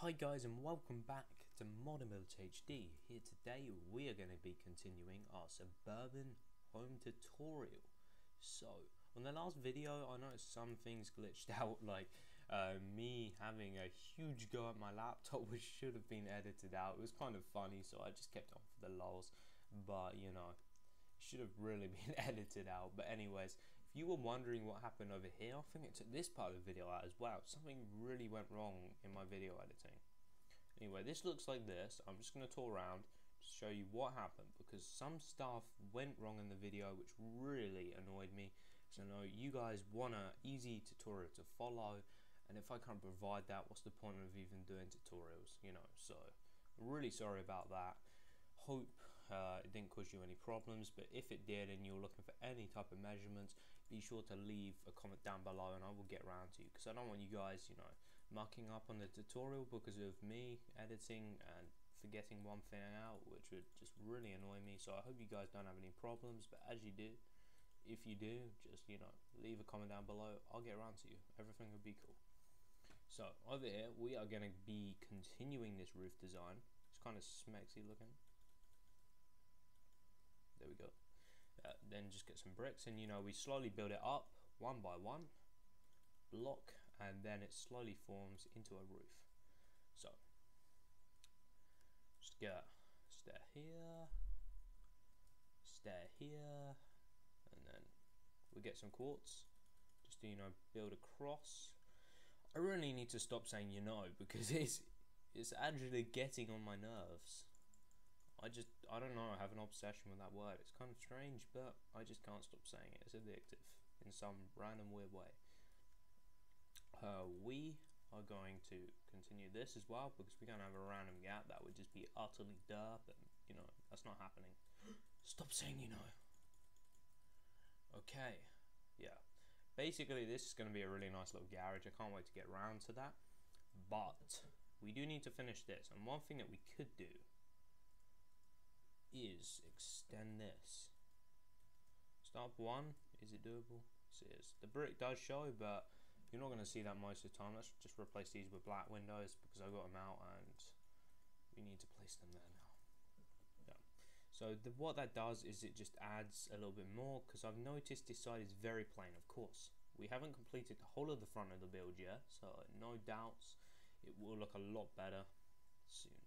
Hi guys, and welcome back to Modern Builds HD. Here today we are going to be continuing our Suburban home tutorial. So on the last video I noticed some things glitched out, like me having a huge go at my laptop which should have been edited out. It was kind of funny, so I just kept on for the lols, but you know, it should have really been edited out. But anyways, if you were wondering what happened over here, I think it took this part of the video out as well. Something really went wrong in my video editing. Anyway, this looks like this. I'm just going to tour around to show you what happened, because some stuff went wrong in the video which really annoyed me. So I know you guys want an easy tutorial to follow, and if I can't provide that, what's the point of even doing tutorials, you know? So I'm really sorry about that. Hope it didn't cause you any problems, but if it did and you're looking for any type of measurements, be sure to leave a comment down below and I will get around to you, because I don't want you guys, you know, mucking up on the tutorial because of me editing and forgetting one thing out, which would just really annoy me. So I hope you guys don't have any problems, but as you do, if you do, just, you know, leave a comment down below. I'll get around to you. Everything will be cool. So over here we are going to be continuing this roof design. It's kind of smexy looking. There we go. Then just get some bricks, and you know, we slowly build it up one by one block, and then it slowly forms into a roof. So just get a stair here, and then we get some quartz just to, you know, build across. I really need to stop saying you know, because it's actually getting on my nerves. I don't know, I have an obsession with that word. It's kind of strange, but I just can't stop saying it. It's addictive in some random weird way. We are going to continue this as well, because we're going to have a random gap. That would just be utterly derp, and you know, that's not happening. Stop saying you know. Okay, yeah. Basically this is going to be a really nice little garage. I can't wait to get around to that. But we do need to finish this, and one thing that we could do is extend this. Stop one, is it doable? It is. The brick does show, but you're not going to see that most of the time. Let's just replace these with black windows, because I got them out and we need to place them there now. Yeah. So what that does is it just adds a little bit more, because I've noticed this side is very plain. Of course, we haven't completed the whole of the front of the build yet, so no doubts it will look a lot better soon.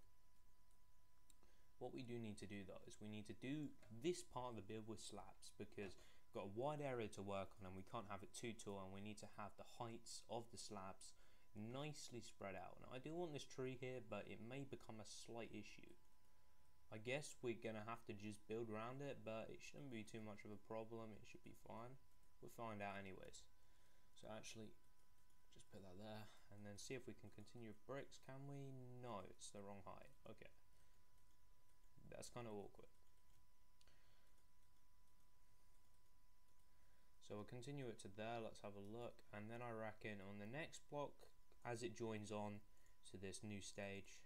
What we do need to do though is we need to do this part of the build with slabs, because we've got a wide area to work on and we can't have it too tall, and we need to have the heights of the slabs nicely spread out. Now I do want this tree here, but it may become a slight issue. I guess we're gonna have to just build around it, but it shouldn't be too much of a problem. It should be fine. We'll find out anyways. So actually just put that there, and then see if we can continue with bricks. Can we? No, it's the wrong height. Okay. That's kind of awkward. So we'll continue it to there. Let's have a look, and then I reckon on the next block, as it joins on to this new stage,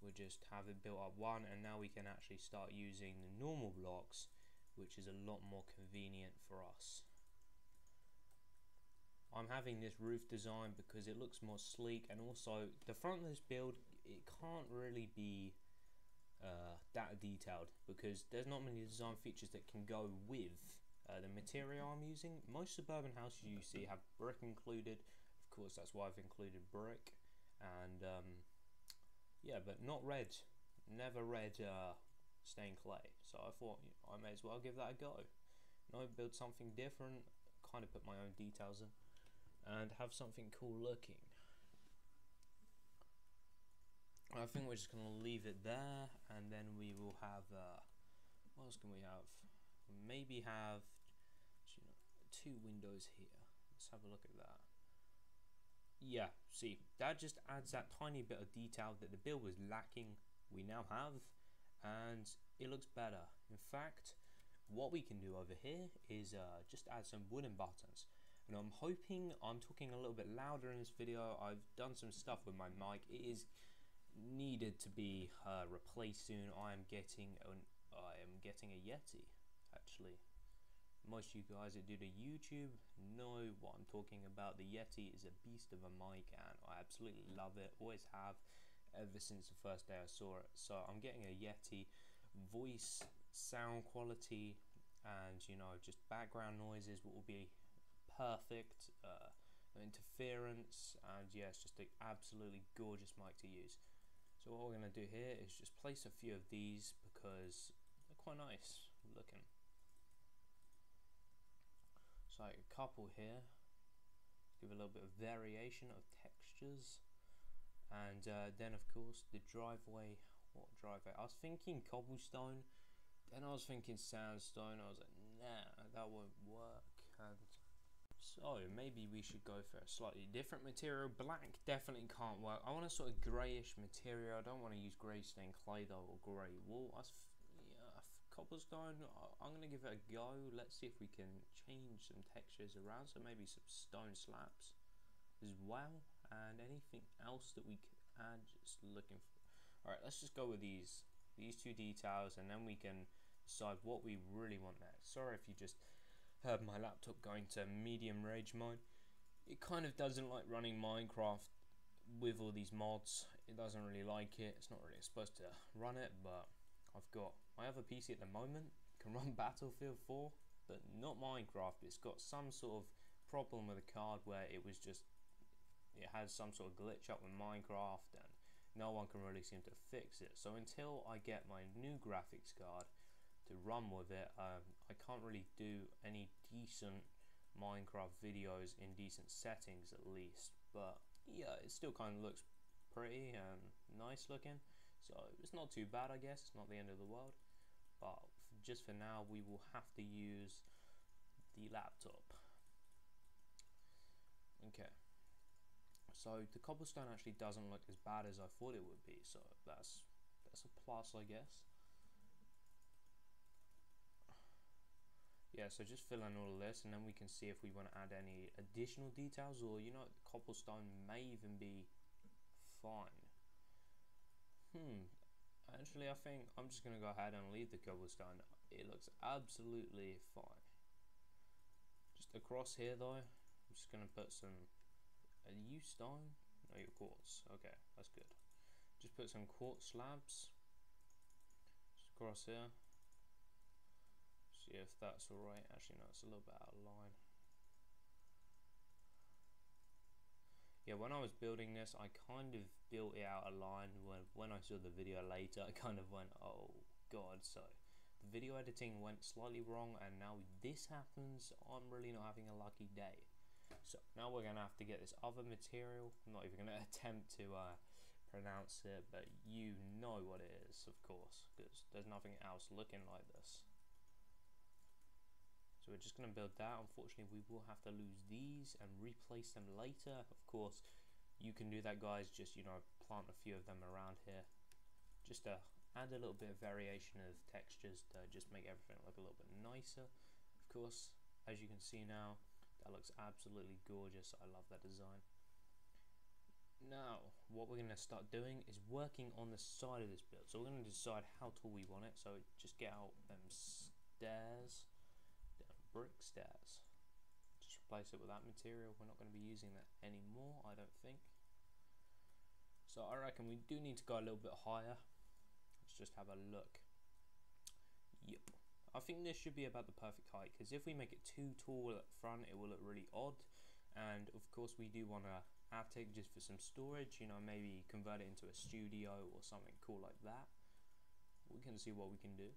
we'll just have it built up one, and now we can actually start using the normal blocks, which is a lot more convenient for us. I'm having this roof design because it looks more sleek, and also the front of this build, it can't really be that detailed, because there's not many design features that can go with the material I'm using. Most suburban houses you see have brick included. Of course, that's why I've included brick, and yeah, but not red. Never red stained clay. So I thought, you know, I may as well give that a go. You know, build something different, kind of put my own details in, and have something cool looking. I think we're just going to leave it there, and then we will have what else can we have? Maybe have, you know, two windows here. Let's have a look at that. Yeah, see, that just adds that tiny bit of detail that the build was lacking. We now have, and it looks better. In fact, what we can do over here is just add some wooden buttons. And I'm hoping I'm talking a little bit louder in this video. I've done some stuff with my mic. It is needed to be replaced soon. I am getting a Yeti, actually. Most of you guys that do the YouTube know what I'm talking about. The Yeti is a beast of a mic and I absolutely love it, always have, ever since the first day I saw it. So I'm getting a Yeti voice, sound quality, and you know, just background noises will be perfect, no interference, and yeah, it's just an absolutely gorgeous mic to use. So what we're going to do here is just place a few of these because they're quite nice looking. So like a couple here, give a little bit of variation of textures, and then of course the driveway. What driveway? I was thinking cobblestone, then I was thinking sandstone. I was like, nah, that won't work. And so maybe we should go for a slightly different material. Black definitely can't work. I want a sort of greyish material. I don't want to use grey stained clay though, or grey wool. Cobblestone, I'm going to give it a go. Let's see if we can change some textures around, so maybe some stone slabs as well, and anything else that we could add. Just looking for. Alright, let's just go with these two details, and then we can decide what we really want next. Sorry if you just heard my laptop going to medium rage mode. It kind of doesn't like running Minecraft with all these mods. It doesn't really like it. It's not really supposed to run it, but I've got my other PC at the moment, can run Battlefield 4, but not Minecraft. It's got some sort of problem with the card where it has some sort of glitch up with Minecraft, and no one can really seem to fix it. So until I get my new graphics card to run with it, I can't really do any decent Minecraft videos in decent settings at least. But yeah, it still kind of looks pretty and nice looking. So it's not too bad, I guess. It's not the end of the world. But just for now, we will have to use the laptop. Okay. So the cobblestone actually doesn't look as bad as I thought it would be. So that's a plus, I guess. Yeah, so just fill in all of this, and then we can see if we want to add any additional details, or you know, the cobblestone may even be fine. Actually, I think I'm just going to go ahead and leave the cobblestone. It looks absolutely fine. Just across here though, I'm just going to put some, are you stone? No, you're quartz. Okay, that's good. Just put some quartz slabs just across here. See if that's alright. Actually no, it's a little bit out of line. Yeah, when I was building this, I kind of built it out of line. When I saw the video later, I kind of went, oh god. So the video editing went slightly wrong, and now this happens. I'm really not having a lucky day. So now we're going to have to get this other material. I'm not even going to attempt to pronounce it, but you know what it is, of course, because there's nothing else looking like this. So we're just going to build that. Unfortunately, we will have to lose these and replace them later. Of course, you can do that, guys. Just, you know, plant a few of them around here. Just to add a little bit of variation of textures to just make everything look a little bit nicer. Of course, as you can see now, that looks absolutely gorgeous. I love that design. Now, what we're going to start doing is working on the side of this build. So we're going to decide how tall we want it. So just get out them stairs. Brick stairs. Just replace it with that material. We're not going to be using that anymore, I don't think. So I reckon we do need to go a little bit higher. Let's just have a look. Yep. I think this should be about the perfect height, because if we make it too tall at the front, it will look really odd. And of course we do want a attic just for some storage, you know, maybe convert it into a studio or something cool like that. We can see what we can do.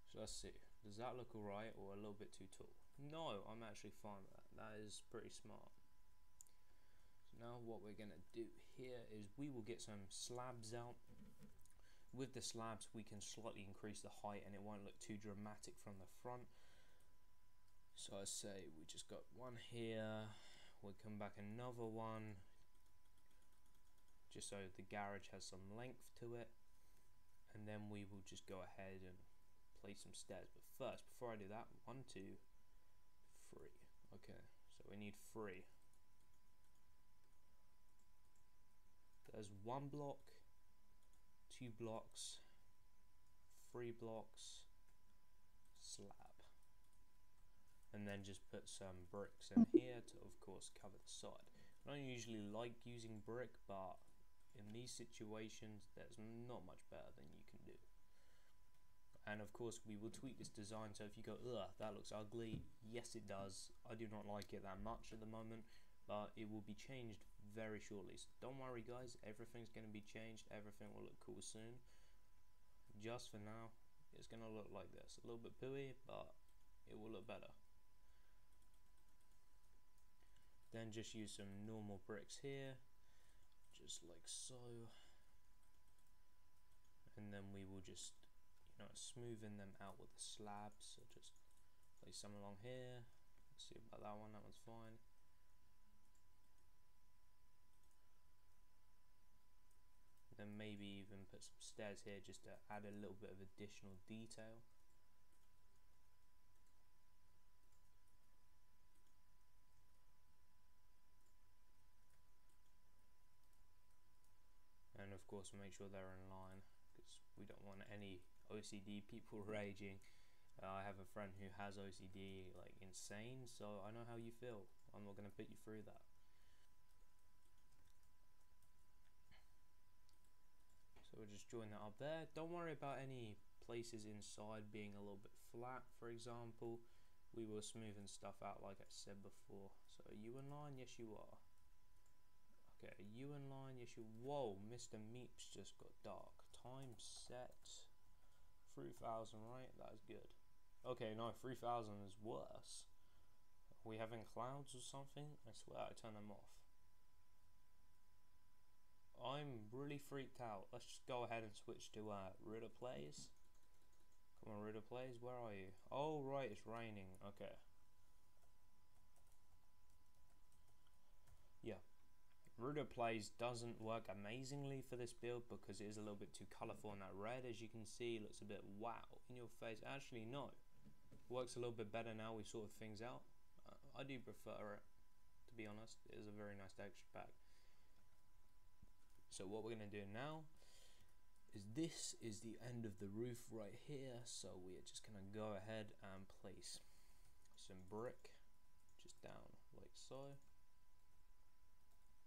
So let's see. Does that look alright or a little bit too tall? No, I'm actually fine with that. That is pretty smart. So now what we're going to do here is we will get some slabs out. With the slabs we can slightly increase the height and it won't look too dramatic from the front. So I say we just got one here. We'll come back another one. Just so the garage has some length to it. And then we will just go ahead and place some stairs. But first, before I do that, 1, 2, 3. Okay, so we need 3. There's 1 block, 2 blocks, 3 blocks, slab. and then just put some bricks in here to of course cover the side. I don't usually like using brick, but in these situations there's not much better than you can do. And of course we will tweak this design, so if you go, ugh, that looks ugly, yes it does. I do not like it that much at the moment, but it will be changed very shortly. So don't worry guys, everything's going to be changed, everything will look cool soon. Just for now, it's going to look like this. A little bit pooey, but it will look better. Then just use some normal bricks here, just like so. And then we will just, you know, smoothen them out with the slabs. So just place some along here. Let's see about that one, that one's fine. Then maybe even put some stairs here just to add a little bit of additional detail. And of course make sure they're in line, because we don't want any OCD people raging. I have a friend who has OCD like insane, so I know how you feel. I'm not going to put you through that. So we'll just join that up there. Don't worry about any places inside being a little bit flat, for example. We will smoothen stuff out like I said before. So are you in line? Yes you are. Okay, are you in line? Yes you. Whoa, Mr. Meeps just got dark. Time set 3000, right? That is good. Okay, no, 3000 is worse. Are we having clouds or something? I swear I turned them off. I'm really freaked out. Let's just go ahead and switch to Ritter Plays. Come on, Ritter Plays, where are you? Oh right, it's raining. Okay. Yeah. Ritter Plays doesn't work amazingly for this build because it is a little bit too colourful, and that red, as you can see, looks a bit wow in your face. Actually no, works a little bit better now we've sorted things out. I do prefer it, to be honest. It is a very nice texture pack. So what we're going to do now is, this is the end of the roof right here, so we are just going to go ahead and place some brick just down like so.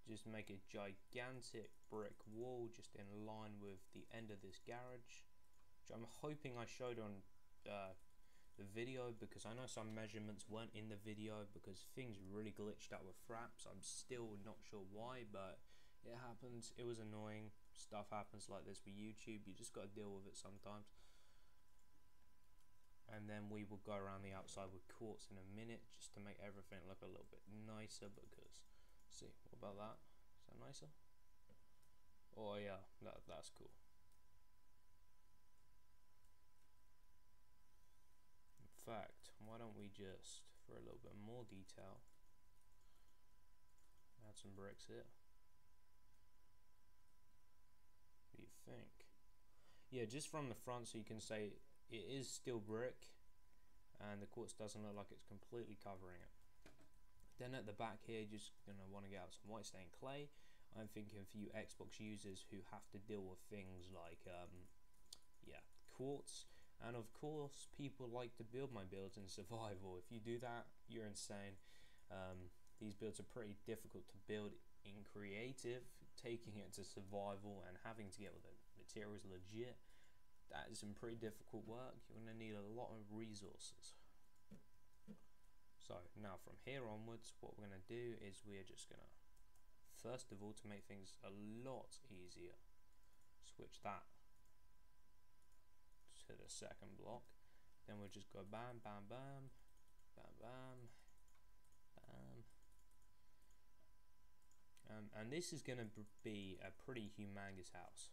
Just make a gigantic brick wall just in line with the end of this garage, which I'm hoping I showed on the video, because I know some measurements weren't in the video because things really glitched out with fraps. I'm still not sure why, but it happens. It was annoying. Stuff happens like this with YouTube. You just got to deal with it sometimes. And then we will go around the outside with quartz in a minute just to make everything look a little bit nicer, because see, what about that? Is that nicer? Oh yeah, that's cool. In fact, why don't we just, for a little bit more detail, add some bricks here. What do you think? Yeah, just from the front, so you can say it is still brick and the quartz doesn't look like it's completely covering it. Then at the back here, you're just going to want to get out some white stained clay. I'm thinking for you Xbox users who have to deal with things like yeah, quartz. And of course, people like to build my builds in survival. If you do that, you're insane. These builds are pretty difficult to build in creative. Taking it to survival and having to get all the materials legit, that is some pretty difficult work. You're going to need a lot of resources. So now from here onwards, what we're going to do is we're just going to, first of all, to make things a lot easier, switch that to the second block. Then we'll just go bam, bam, bam, bam, bam, bam. And this is going to be a pretty humongous house.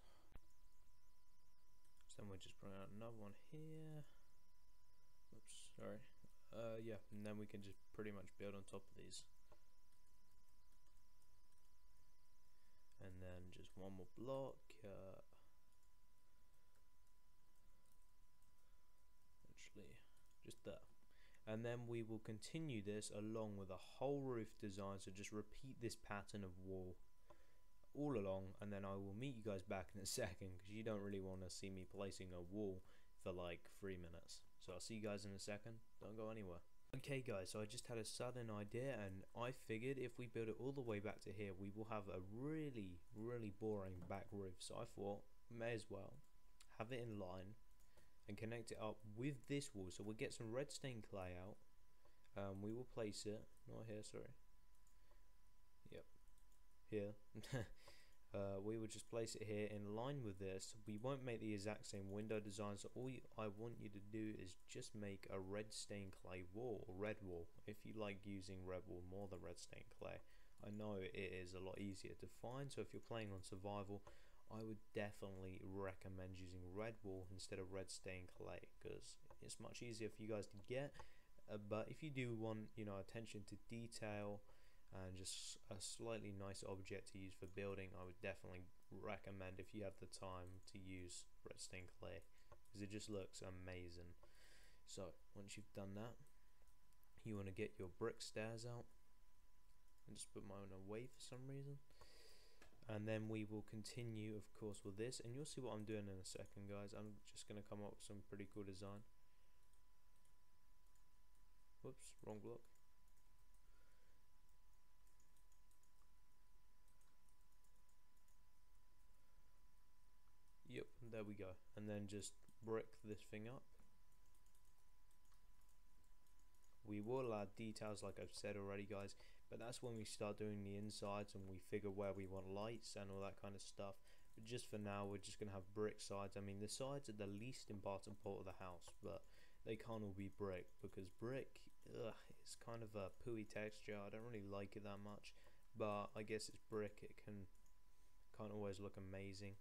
So then we'll just bring out another one here. Oops, sorry. Yeah, and then we can just pretty much build on top of these. And then just one more block. Actually, just there. And then we will continue this along with a whole roof design, so just repeat this pattern of wall all along, and then I will meet you guys back in a second, because you don't really want to see me placing a wall for like 3 minutes. So I'll see you guys in a second. Don't go anywhere. Okay guys, so I just had a sudden idea, and I figured if we build it all the way back to here, we will have a really boring back roof. So I thought, may as well have it in line and connect it up with this wall. So we'll get some red stained clay out. We will place it, not here, sorry. Yep, here. We will just place it here in line with this. We won't make the exact same window design, so I want you to do is just make a red stained clay wall, or red wall, if you like using red wall more than red stained clay. I know it is a lot easier to find, so if you're playing on survival, I would definitely recommend using red wall instead of red stained clay, because it's much easier for you guys to get. But if you do want, you know, attention to detail and just a slightly nice object to use for building, I would definitely recommend, if you have the time, to use red stained clay, because it just looks amazing. So once you've done that, you want to get your brick stairs out, and just put mine away for some reason, and then we will continue of course with this, and you'll see what I'm doing in a second guys. I'm just going to come up with some pretty cool design. Whoops, wrong block. Yep, there we go. And then just brick this thing up. We will add details like I've said already guys, but that's when we start doing the insides and we figure where we want lights and all that kind of stuff. But just for now, we're just going to have brick sides. I mean, the sides are the least important part of the house, but they can't all be brick, because brick is kind of a pooey texture. I don't really like it that much, but I guess it's brick. It can't always look amazing.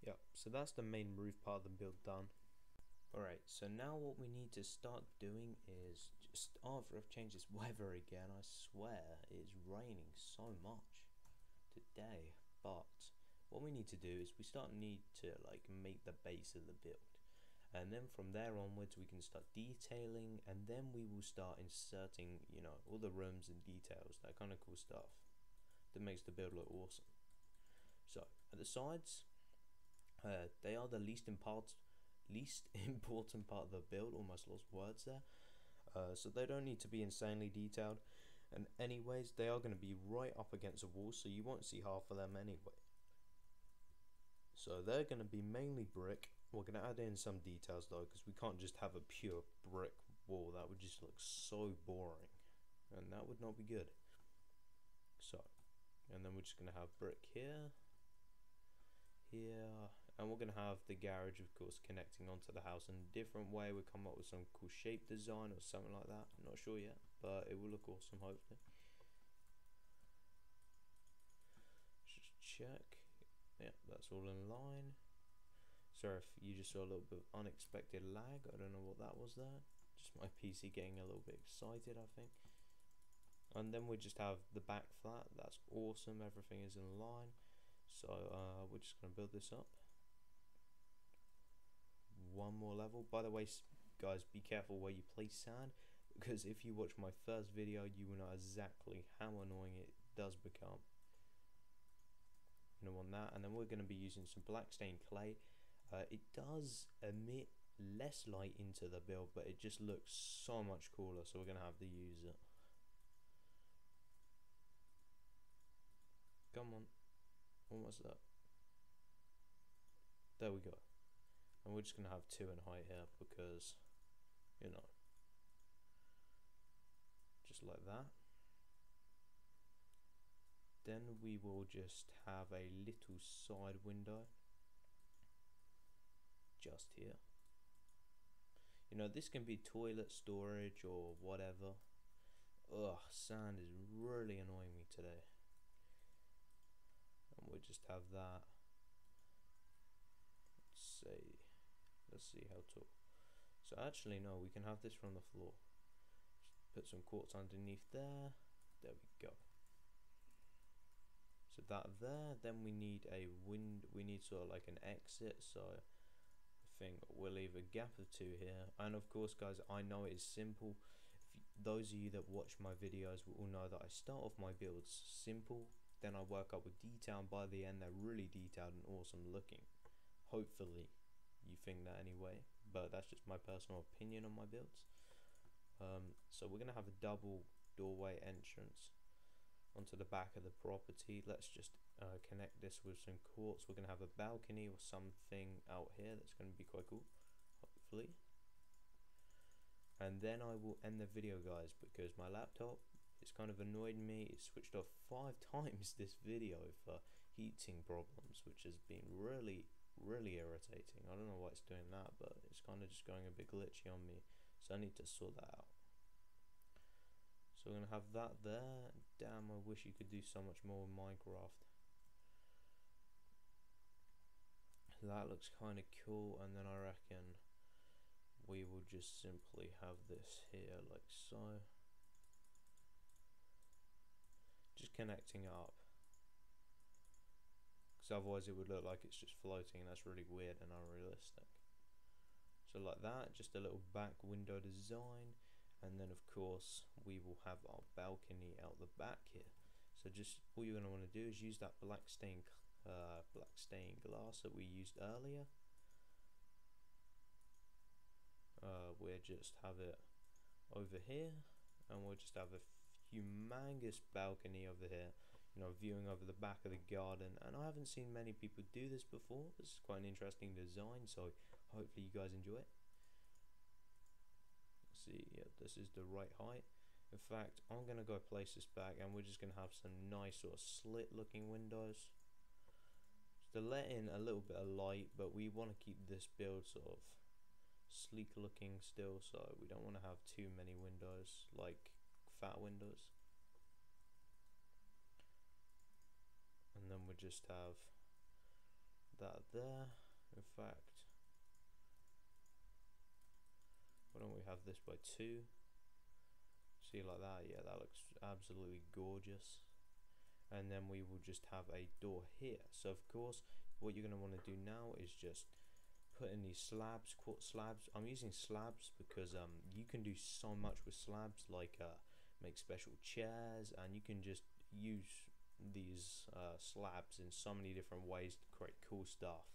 Yep, so that's the main roof part of the build done. Alright, so now what we need to start doing is just, after I've changed this weather again, I swear it's raining so much today, but what we need to do is we need to like make the base of the build, and then from there onwards we can start detailing, and then we will start inserting, you know, all the rooms and details, that kind of cool stuff that makes the build look awesome. So at the sides, they are the least important part of the build. Almost lost words there. So they don't need to be insanely detailed, and anyways they are going to be right up against a wall, so you won't see half of them anyway. So they're going to be mainly brick. We're going to add in some details though, because we can't just have a pure brick wall. That would just look so boring, and that would not be good. So, and then we're just going to have brick here, and we're going to have the garage of course connecting onto the house in a different way. We'll come up with some cool shape design or something like that. I'm not sure yet, but it will look awesome hopefully. Just check. Yeah, that's all in line. Sorry if you just saw a little bit of unexpected lag. I don't know what that was there. Just my PC getting a little bit excited, I think. And then we just have the back flat. That's awesome. Everything is in line. So we're just going to build this up. One more level. By the way guys, be careful where you place sand, because if you watch my first video you will know exactly how annoying it does become. You know, on that. And then we're going to be using some black stained clay. It does emit less light into the build, but it just looks so much cooler, so we're going to have to use it. Come on, almost there. There we go. And we're just going to have 2 in height here, because, you know, just like that. Then we will just have a little side window just here. You know, this can be toilet storage or whatever. Ugh, sand is really annoying me today. And we'll just have that. Let's see how tall. So actually no, we can have this from the floor. Just put some quartz underneath there. There we go. So that there. Then we need a we need sort of like an exit. So I think we'll leave a gap of 2 here. And of course guys, I know it is simple. Those of you that watch my videos will all know that I start off my builds simple, then I work up with detail, and by the end they're really detailed and awesome looking. Hopefully you think that anyway, but that's just my personal opinion on my builds. So we're going to have a double doorway entrance onto the back of the property. Let's just connect this with some quartz. We're going to have a balcony or something out here that's going to be quite cool, hopefully. And then I will end the video, guys, because my laptop, it's kind of annoyed me. It switched off 5 times this video for heating problems, which has been really irritating. I don't know why it's doing that, but it's kind of just going a bit glitchy on me, so I need to sort that out. So we're gonna have that there. Damn, I wish you could do so much more with Minecraft. That looks kind of cool, and then I reckon we will just simply have this here like so, just connecting it up, because otherwise it would look like it's just floating, and that's really weird and unrealistic. So like that, just a little back window design, and then of course we will have our balcony out the back here. So just all you're going to want to do is use that black stained glass that we used earlier. We'll just have it over here, and we'll just have a humongous balcony over here, you know, viewing over the back of the garden. And I haven't seen many people do this before. This is quite an interesting design, so hopefully you guys enjoy it. See, yeah, this is the right height. In fact, I'm gonna go place this back, and we're just gonna have some nice sort of slit looking windows to let in a little bit of light, but we want to keep this build sort of sleek looking still, so we don't want to have too many windows, like fat windows. And then we just have that there. In fact, why don't we have this by 2? See, like that? Yeah, that looks absolutely gorgeous. And then we will just have a door here. So of course, what you're going to want to do now is just put in these slabs, quartz slabs. I'm using slabs because you can do so much with slabs, like make special chairs, and you can just use these slabs in so many different ways to create cool stuff.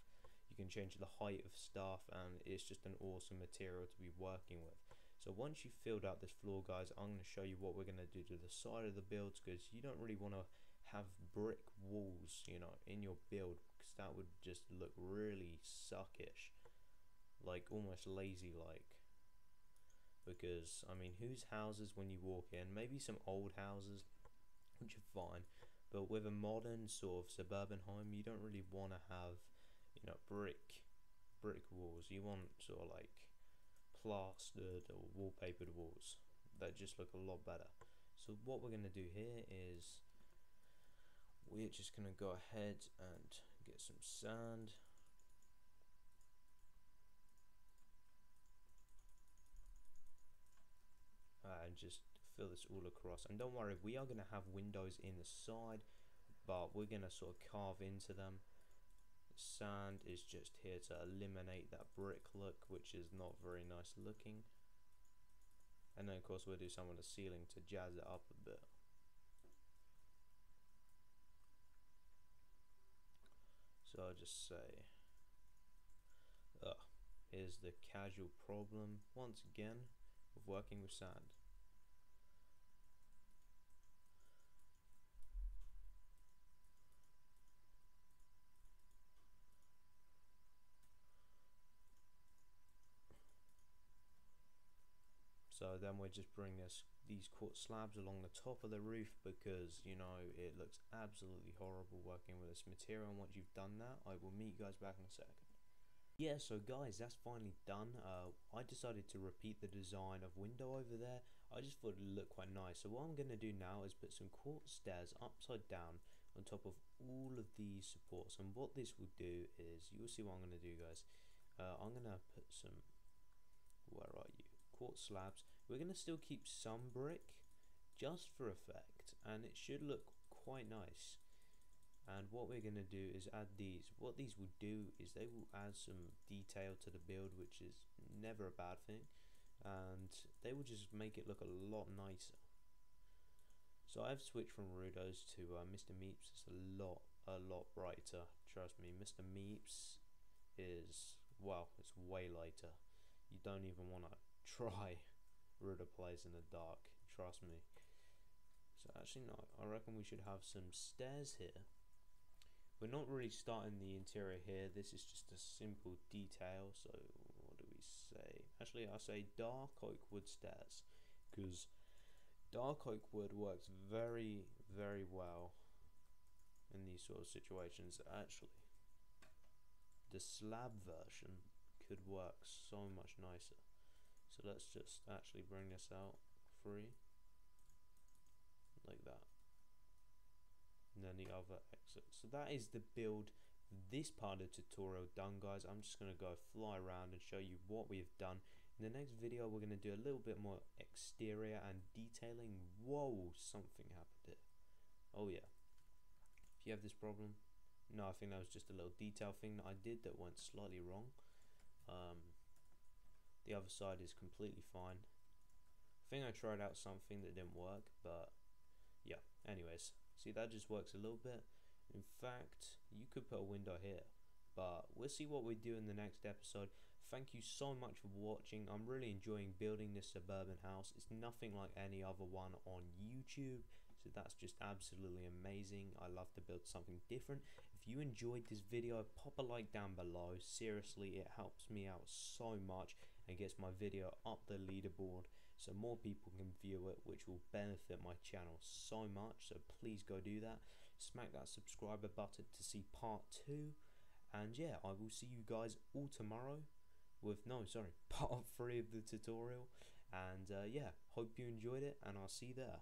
You can change the height of stuff, and it's just an awesome material to be working with. So once you've filled out this floor, guys, I'm going to show you what we're going to do to the side of the builds, because you don't really want to have brick walls, you know, in your build, because that would just look really suckish, like almost lazy like. Because I mean, whose houses, when you walk in, maybe some old houses which are fine, but with a modern sort of suburban home, you don't really want to have, you know, brick walls. You want sort of like plastered or wallpapered walls that just look a lot better. So what we're going to do here is we're just going to go ahead and get some sand. And just fill this all across. And don't worry, we are going to have windows in the side, but we're going to sort of carve into them. The sand is just here to eliminate that brick look, which is not very nice looking. And then of course we'll do some of the ceiling to jazz it up a bit. So I'll just say, here's the casual problem once again of working with sand. So then we just bring these quartz slabs along the top of the roof, because, you know, it looks absolutely horrible working with this material. And once you've done that, I will meet you guys back in a second. Yeah, so guys, that's finally done. I decided to repeat the design of window over there. I just thought it would look quite nice. So what I'm going to do now is put some quartz stairs upside down on top of all of these supports. And what this will do is, you'll see what I'm going to do, guys. I'm going to put some, where are you, quartz slabs. We're going to still keep some brick just for effect, and it should look quite nice. And what we're going to do is add these. What these will do is they will add some detail to the build, which is never a bad thing, and they will just make it look a lot nicer. So I've switched from Rudos to Mr. Meeps. It's a lot brighter, trust me. Mr. Meeps is, well, it's way lighter. You don't even want to try rid of place in the dark, trust me. So actually no, I reckon we should have some stairs here. We're not really starting the interior here, this is just a simple detail. So what do we say? Actually I say dark oak wood stairs, because dark oak wood works very, very well in these sort of situations. Actually, the slab version could work so much nicer. So let's just actually bring this out free, like that. And then the other exit. So that is the build. This part of the tutorial done, guys. I'm just going to go fly around and show you what we've done. In the next video, we're going to do a little bit more exterior and detailing. Whoa, something happened here. Oh yeah. If you have this problem, no, I think that was just a little detail thing that I did that went slightly wrong. The other side is completely fine. I think I tried out something that didn't work, but yeah, anyways, see, that just works a little bit. In fact, you could put a window here, but we'll see what we do in the next episode. Thank you so much for watching. I'm really enjoying building this suburban house. It's nothing like any other one on YouTube, so that's just absolutely amazing. I love to build something different. If you enjoyed this video, pop a like down below. Seriously, it helps me out so much and gets my video up the leaderboard so more people can view it, which will benefit my channel so much. So please go do that. Smack that subscriber button to see part 2, and yeah, I will see you guys all tomorrow with part 3 of the tutorial. And yeah, hope you enjoyed it, and I'll see you there.